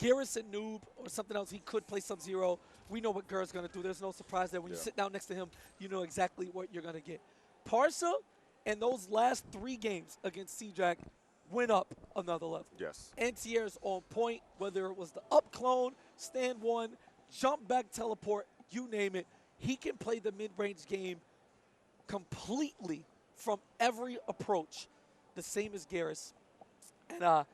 Geras and Noob or something else, he could play Sub-Zero. We know what GRR's going to do. There's no surprise there. When you sit down next to him, you know exactly what you're going to get. Parsa and those last 3 games against C-Jack went up another level. Yes. Anti-air's on point, whether it was the up clone, stand one, jump back teleport, you name it. He can play the mid-range game completely from every approach, the same as Geras. And I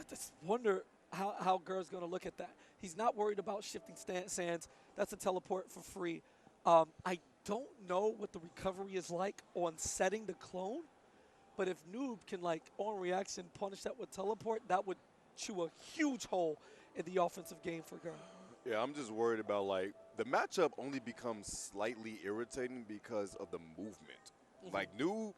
just wonder how GRR's going to look at that. He's not worried about shifting sands. That's a teleport for free. I don't know what the recovery is like on setting the clone, but if Noob can, like, on reaction, punish that with teleport, that would chew a huge hole in the offensive game for GRR. Yeah, I'm just worried about, like, the matchup only becomes slightly irritating because of the movement. Like, Noob,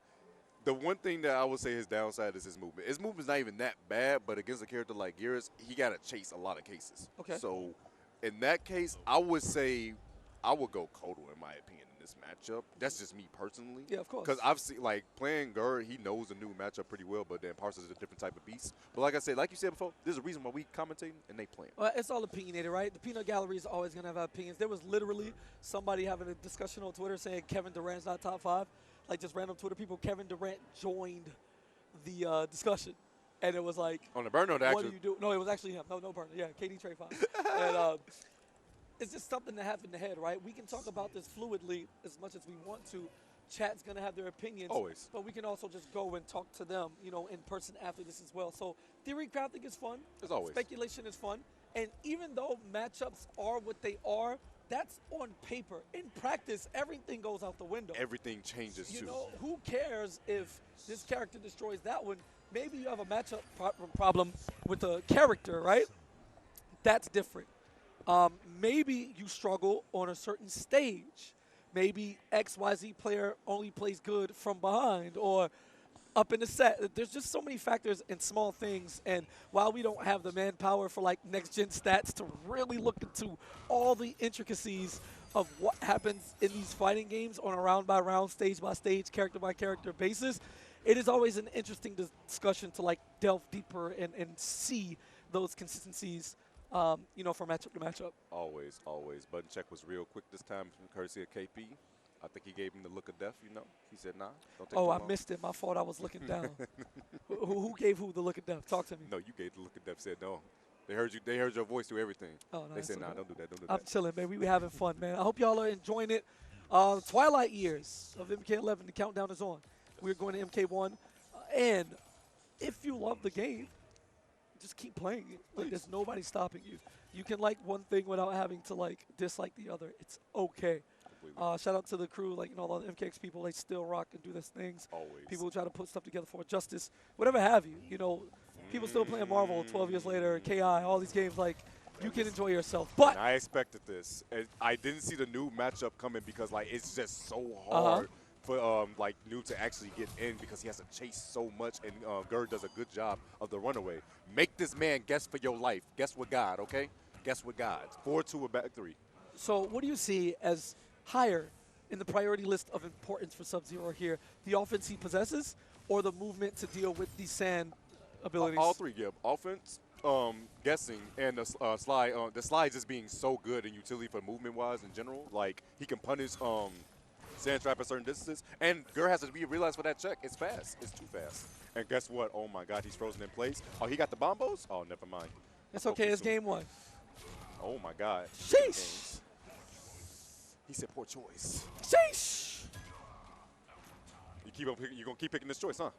the one thing that I would say his downside is his movement. His movement's not even that bad, but against a character like Geras, he got to chase a lot of cases. Okay. So, in that case, I would say I would go Kotal, in my opinion, in this matchup. That's just me personally. Yeah, of course. Because I've seen, like, playing GRR, he knows the new matchup pretty well, but then Parsa's a different type of beast. But like I said, like you said before, there's a reason why we commentating and they playing. Well, it's all opinionated, right? The peanut gallery is always going to have opinions. There was literally somebody having a discussion on Twitter saying Kevin Durant's not top 5. Like, just random Twitter people. Kevin Durant joined the discussion. And it was like, on the burner, what do you do? No, it was actually him. No burner. Yeah, KD trade 5. And it's just something that happened in the head, right? We can talk about this fluidly as much as we want to. Chat's going to have their opinions. Always. But we can also just go and talk to them, you know, in person after this as well. So theory crafting is fun. As always. Speculation is fun. And even though matchups are what they are, that's on paper. In practice, everything goes out the window. Everything changes, too. You know, who cares if this character destroys that one? Maybe you have a matchup problem with a character, right? That's different. Maybe you struggle on a certain stage. Maybe XYZ player only plays good from behind or up in the set. There's just so many factors and small things. And while we don't have the manpower for, like, next-gen stats to really look into all the intricacies of what happens in these fighting games on a round-by-round, stage-by-stage, character-by-character basis, it is always an interesting discussion to, like, delve deeper and see those consistencies, you know, from matchup to matchup. Always, always. Button check was real quick this time, courtesy of KP. I think he gave him the look of death, you know. He said, nah, don't take Oh, too I long. missed it. My fault. I was looking down. who gave who the look of death? Talk to me. No, you gave the look of death, said no. They heard you. They heard your voice through everything. Oh, no, they said, nah, don't do that, don't do I'm that. chilling, man. We having fun, man. I hope y'all are enjoying it. Twilight years of MK11. The countdown is on. We're going to MK1. And if you love the game, just keep playing it. Like, there's nobody stopping you. You can like one thing without having to, like, dislike the other. It's okay. Shout out to the crew, like, you know, all the MKX people. They still rock and do their things. Always. People who try to put stuff together for justice, whatever have you. You know, people still playing Marvel 12 years later, KI, all these games. Like, you can enjoy yourself. But I expected this. I didn't see the new matchup coming because, like, it's just so hard for like Noob to actually get in because he has to chase so much, and GRR does a good job of the runaway. Make this man guess for your life. Guess with God, okay? Guess with God. 4-2 or back 3. So what do you see as higher in the priority list of importance for Sub-Zero here? The offense he possesses or the movement to deal with the sand abilities? All 3, yeah. Offense, guessing, and the slide. The slide just being so good in utility for movement-wise in general. Like, he can punish sand trap at certain distances. And GRR has to be realized for that check. It's fast. It's too fast. And guess what? Oh, my God, he's frozen in place. Oh, he got the bombos? Oh, never mind. It's okay. It's game 1. Oh, my God. Sheesh. He said poor choice. Sheesh. You're going to keep picking this choice, huh?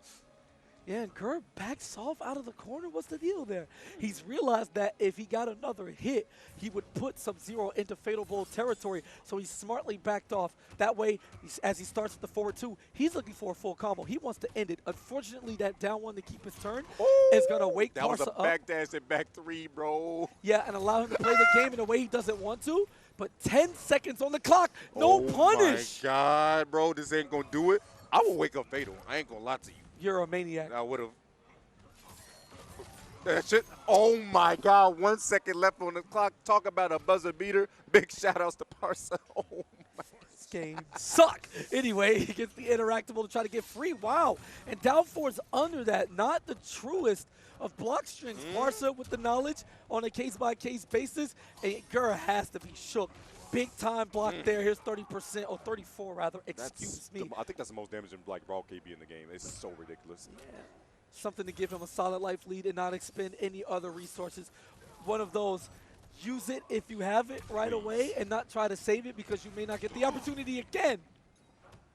Yeah, and GRR backs off out of the corner. What's the deal there? He's realized that if he got another hit, he would put Sub-Zero into Fatal Blow territory. So he smartly backed off. That way, as he starts at the forward 2, he's looking for a full combo. He wants to end it. Unfortunately, that down 1 to keep his turn is going to wake That was Parsa a back dash and back 3, bro. Yeah, and allow him to play the game in a way he doesn't want to. But 10 seconds on the clock, no punish. Oh, my God, bro. This ain't going to do it. I will wake up Fatal. I ain't going to lie to you. You're a maniac. I would have. That shit. Oh, my God. 1 second left on the clock. Talk about a buzzer beater. Big shout-outs to Parsa. Oh, my game suck. Anyway, he gets the interactable to try to get free. Wow. And down four's under that. Not the truest of block strings. PARSAHP with the knowledge on a case-by-case basis. And GRR has to be shook. Big time block there. Here's 30%, or 34 rather. Excuse me. I think that's the most damaging like raw KB in the game. It's so ridiculous. Yeah. Something to give him a solid life lead and not expend any other resources. One of those, use it if you have it right away and not try to save it because you may not get the opportunity again.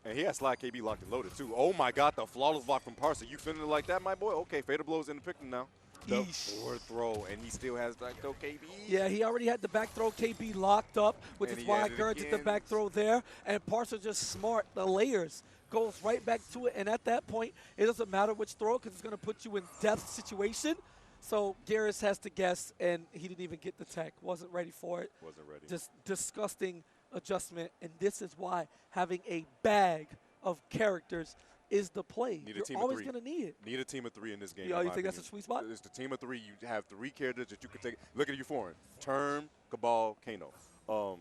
And he has slide KB locked and loaded too. Oh my God, the flawless block from PARSAHP. You feeling it like that, my boy? Okay, fatal blows in the picture now. The forward throw, and he still has back throw KB. Yeah, he already had the back throw KB locked up, which is why GRR did the back throw there. And PARSAHP just smart, the layers. Goes right back to it, and at that point, it doesn't matter which throw because it's going to put you in death situation. So Garrus has to guess, and he didn't even get the tech. Wasn't ready for it. Wasn't ready. Just disgusting adjustment, and this is why having a bag of characters is the play. You're always going to need it. Need a team of 3 in this game. Yeah, you think that's a sweet spot? It's the team of 3. You have 3 characters that you can take. Look at your foreign. Term, Cabal, Kano.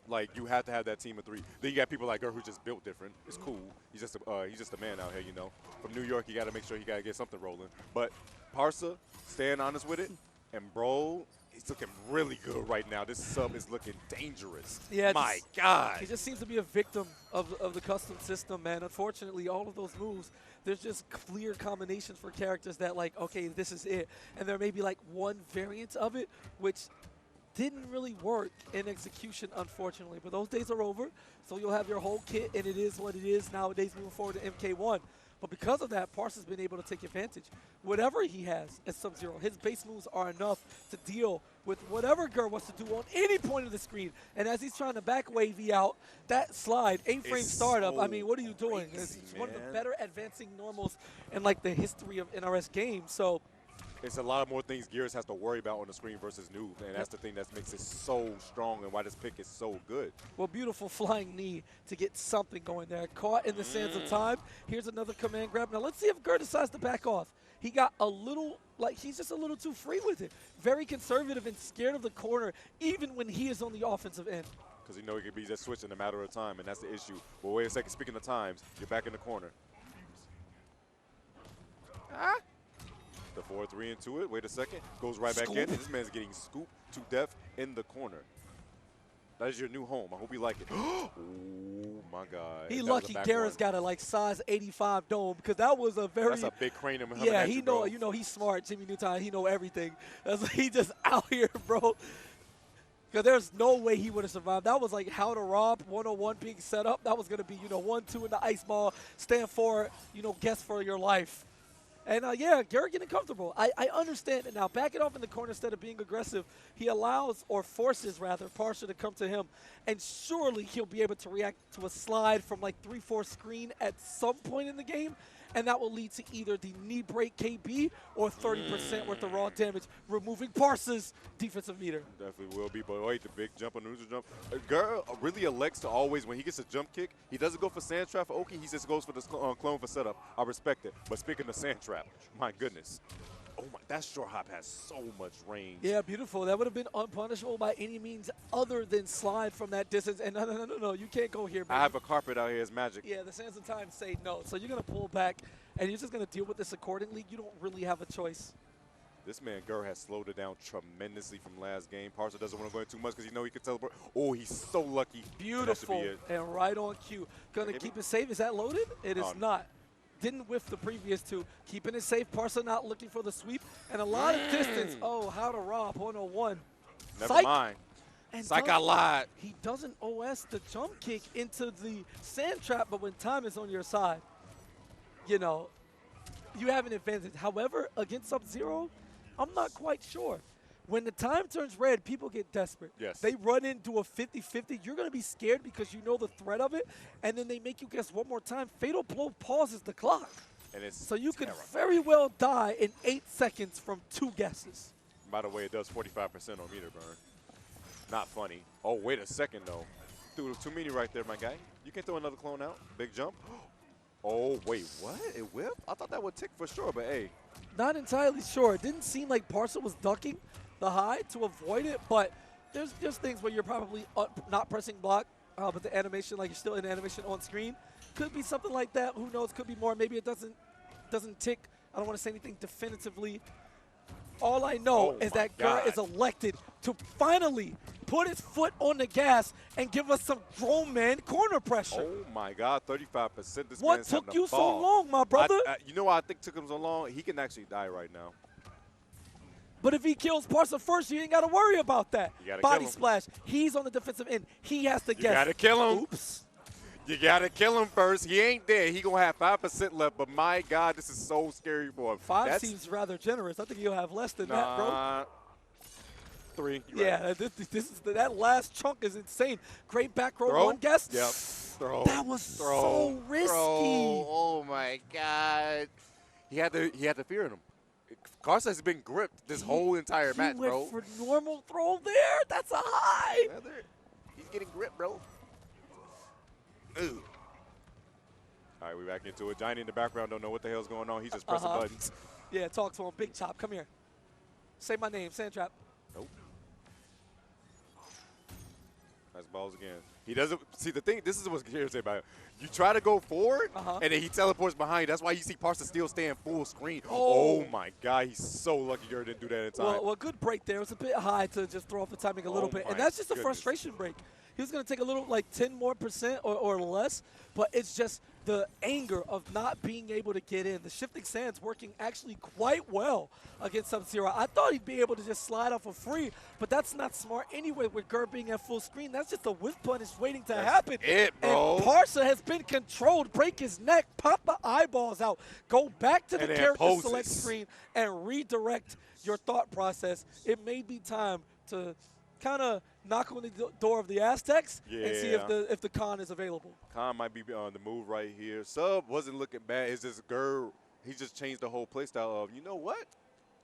Like, you have to have that team of 3. Then you got people like her who's just built different. It's cool. He's just a man out here, you know. From New York, you got to make sure he got to get something rolling. But PARSAHP, staying honest with it, and bro, he's looking really good right now. This sub is looking dangerous. Yeah, my God. He just seems to be a victim of the custom system, man. Unfortunately, all of those moves, there's just clear combinations for characters that, like, okay, this is it. And there may be, like, one variant of it, which didn't really work in execution, unfortunately. But those days are over, so you'll have your whole kit, and it is what it is nowadays moving forward to MK1. But because of that, PARSAHP's been able to take advantage. Whatever he has at Sub-Zero, his base moves are enough to deal with whatever GRR wants to do on any point of the screen. And as he's trying to back wavy out, that slide, A-frame startup, so I mean, what are you doing? Crazy, it's one of the better advancing normals in, like, the history of NRS games. So it's a lot more things Gears has to worry about on the screen versus Noob, and that's the thing that makes it so strong and why this pick is so good. Well, beautiful flying knee to get something going there. Caught in the sands of time. Here's another command grab. Now let's see if GRR decides to back off. He got a little, like, he's just a little too free with it. Very conservative and scared of the corner, even when he is on the offensive end. Because you know he could be just switching in a matter of time, and that's the issue. Well, wait a second. Speaking of times, you're back in the corner. The 4-3 into it. Wait a second. Goes right back in. And this man's getting scooped to death in the corner. That is your new home. I hope you like it. Oh, my God. He lucky GRR's got a, like, size 85 dome because that was a very... That's a big crane. Yeah, he know, you know, he's smart. Jimmy Neutron, he know everything. That's he just out here, bro. Because there's no way he would have survived. That was like how to rob 101 being set up. That was going to be, you know, 1-2 in the ice ball. Stand for, you know, guess for your life. And, yeah, GRR getting comfortable. I understand it now. Back it off in the corner instead of being aggressive. He allows, or forces, rather, PARSAHP to come to him. And surely he'll be able to react to a slide from, like, 3-4 screen at some point in the game. And that will lead to either the knee break KB or 30% worth of raw damage, removing PARSAHP's defensive meter. Definitely will be, but wait, the big jump on the neutral jump. GRR really elects to always, when he gets a jump kick, he doesn't go for sand trap for Oki, he just goes for the clone for setup. I respect it. But speaking of sand trap, my goodness. Oh my, that short hop has so much range. Yeah, beautiful. That would have been unpunishable by any means other than slide from that distance. And no, you can't go here, baby. I have a carpet out here. It's magic. Yeah, the sands of time say no. So you're going to pull back, and you're just going to deal with this accordingly. You don't really have a choice. This man, GRR, has slowed it down tremendously from last game. PARSAHP doesn't want to go in too much because you know he can teleport. Oh, he's so lucky. Beautiful. And right on cue. Going to keep it safe. Is that loaded? It is not. Didn't whiff the previous two. Keeping it safe. PARSAHP not looking for the sweep. And a lot of distance. Oh, how to rob 101. Never mind. And Psych, I lied. He doesn't OS the jump kick into the sand trap, but when time is on your side, you know, you have an advantage. However, against Sub-Zero, I'm not quite sure. When the time turns red, people get desperate. Yes. They run into a 50-50. You're going to be scared because you know the threat of it, and then they make you guess one more time. Fatal blow pauses the clock. And it's so you could very well die in 8 seconds from 2 guesses. By the way, it does 45% on meter burn. Not funny. Oh, wait a second, though. Threw too many right there, my guy. You can throw another clone out. Big jump. Oh, wait, what? It whipped? I thought that would tick for sure, but hey. Not entirely sure. It didn't seem like PARSAHP was ducking the high to avoid it, but there's just things where you're probably not pressing block but the animation, like you're still in animation on screen, could be something like that. Who knows? Could be more. Maybe it doesn't tick. I don't want to say anything definitively. All I know is that GRR is elected to finally put his foot on the gas and give us some grown man corner pressure. Oh my God, 35%. This What man's took having a you so ball. long, my brother? You know why I think it took him so long? He can actually die right now. But if he kills Parsa first, you ain't got to worry about that. You gotta Body kill him. splash. He's on the defensive end. He has to guess. You gotta kill him. Oops. You gotta kill him first. He ain't dead. He gonna have 5% left. But my God, this is so scary for him. 5 seems rather generous. I think he'll have less than that, bro. 3. Yeah, right. this is that last chunk is insane. Great back row Throw. one guess. Yep. Throw. That was so risky. Throw. Oh my God. He had the fear in him. Carson has been gripped this whole entire match, bro. He went for normal throw there. That's a high. He's getting gripped, bro. Ooh. All right, we're back into it. Johnny in the background don't know what the hell's going on. He's just pressing buttons. Yeah, talk to him. Big Chop, come here. Say my name, Sandtrap. Nope. Nice balls again. He doesn't see the thing. This is what's curious about it. You try to go forward, and then he teleports behind. That's why you see Parsa still staying full screen. Oh my God, he's so lucky Gurr didn't do that in time. Well, good break there. It was a bit high to just throw off the timing a little bit, and that's just a frustration break. He was going to take a little, like 10% more or less, but it's just the anger of not being able to get in. The shifting sands working actually quite well against Sub-Zero. I thought he'd be able to just slide off for free, but that's not smart anyway with Gurr being at full screen. That's just a whiff punish waiting to happen. Bro. And Parsa has been controlled. Break his neck, pop the eyeballs out, go back to the character select screen and redirect your thought process. It may be time to kind of knock on the door of the Aztecs and see if the Khan is available. Khan might be on the move right here. Sub wasn't looking bad. It's just Gurr. He just changed the whole play style of, you know what?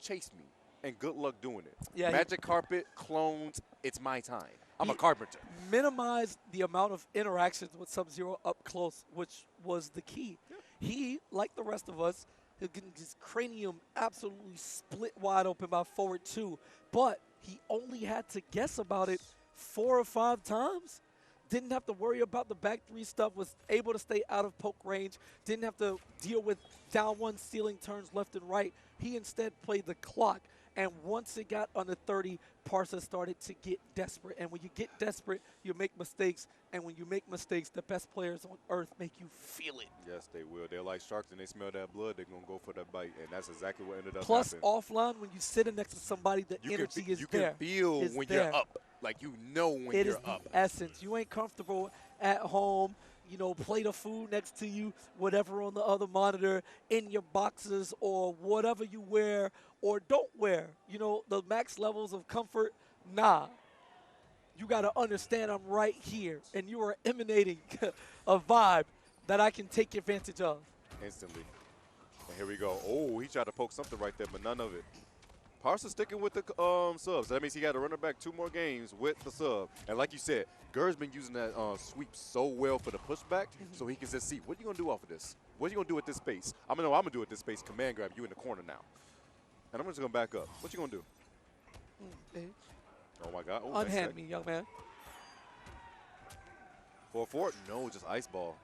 Chase me. And good luck doing it. Yeah, Magic carpet, clones, it's my time. I'm a carpenter. Minimize the amount of interactions with Sub-Zero up close, which was the key. He, like the rest of us, is getting his cranium absolutely split wide open by forward 2. But he only had to guess about it 4 or 5 times. Didn't have to worry about the back 3 stuff, was able to stay out of poke range, didn't have to deal with down 1 stealing turns left and right. He instead played the clock. And once it got under 30, Parsa started to get desperate. And when you get desperate, you make mistakes. And when you make mistakes, the best players on earth make you feel it. Yes, they will. They're like sharks, and they smell that blood. They're going to go for that bite. And that's exactly what ended up Plus, happening. offline, when you sit next to somebody, the energy is there. You can feel when you're up. Like, you know when you're up. It is the essence. You ain't comfortable at home. You know, plate of food next to you, whatever on the other monitor, in your boxes or whatever you wear or don't wear. You know, the max levels of comfort, nah. You got to understand I'm right here, and you are emanating a vibe that I can take advantage of. Instantly. And here we go. Oh, he tried to poke something right there, but none of it. Parsa sticking with the subs. That means he got to run it back 2 more games with the sub. And like you said, Gurr's been using that sweep so well for the pushback, so he can just see, what are you going to do off of this? What are you going to do with this space? I'm going to do with this space. Command grab you in the corner now. And I'm just going to back up. What you going to do? Oh, my God. Oh, unhand me, young man. 4-4? No, just ice ball.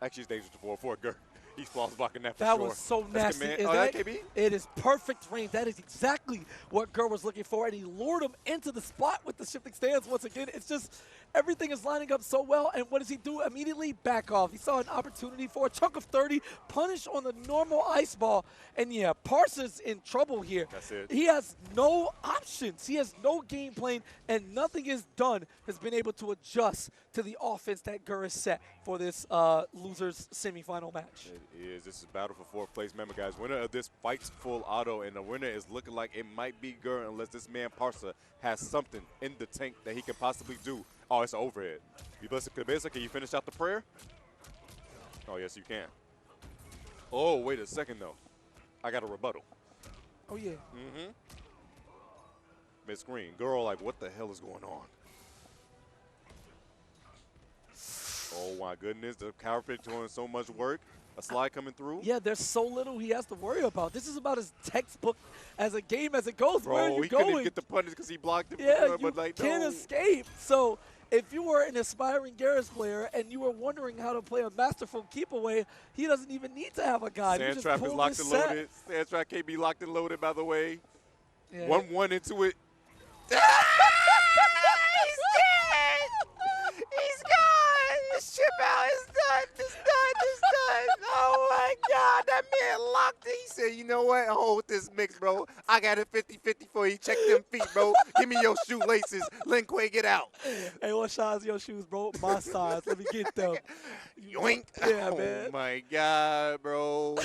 Actually, it's dangerous to 4-4. Gurr. He's flawless blocking that for that sure. Was so nasty. Is that KB? It is perfect range. That is exactly what Gurr was looking for, and he lured him into the spot with the shifting stance once again. It's just everything is lining up so well, and what does he do? Immediately back off. He saw an opportunity for a chunk of 30, punish on the normal ice ball, and yeah, Parsa's in trouble here. That's it. He has no options. He has no game plan, and nothing is done has been able to adjust to the offense that Gurr has set for this losers semifinal match. It is. This is battle for 4th place. Remember, guys, winner of this fight's full auto, and the winner is looking like it might be Gurr unless this man Parsa has something in the tank that he can possibly do. Oh, it's an overhead. Can you finish out the prayer? Oh, yes, you can. Oh, wait a second, though. I got a rebuttal. Oh, yeah. Mm-hmm. Mid-screen. Girl, like, what the hell is going on? Oh, my goodness. The carpet doing so much work. A slide coming through. Yeah, there's so little he has to worry about. This is about as textbook as a game as it goes. Bro, Where are you he going? couldn't get the punish because he blocked it. Yeah, but you like, can't no. escape. So if you were an aspiring Garrus player and you were wondering how to play a masterful keep away, he doesn't even need to have a guide. You Sand just trap pull is locked this and set. loaded. Sand trap can't be locked and loaded, by the way. Yeah. 1-1 into it. He's dead! He's gone! This chip out is done! It's done! It's done! Oh my God! That man locked it. He said, you know what? Hold this mix, bro. I got it 50-50 for you. Check them feet, bro. Give me your shoelaces. Lin Kuei, get out. Hey, what size your shoes, bro? My size. Let me get them. Yoink. Yeah, Oh man. my God, bro.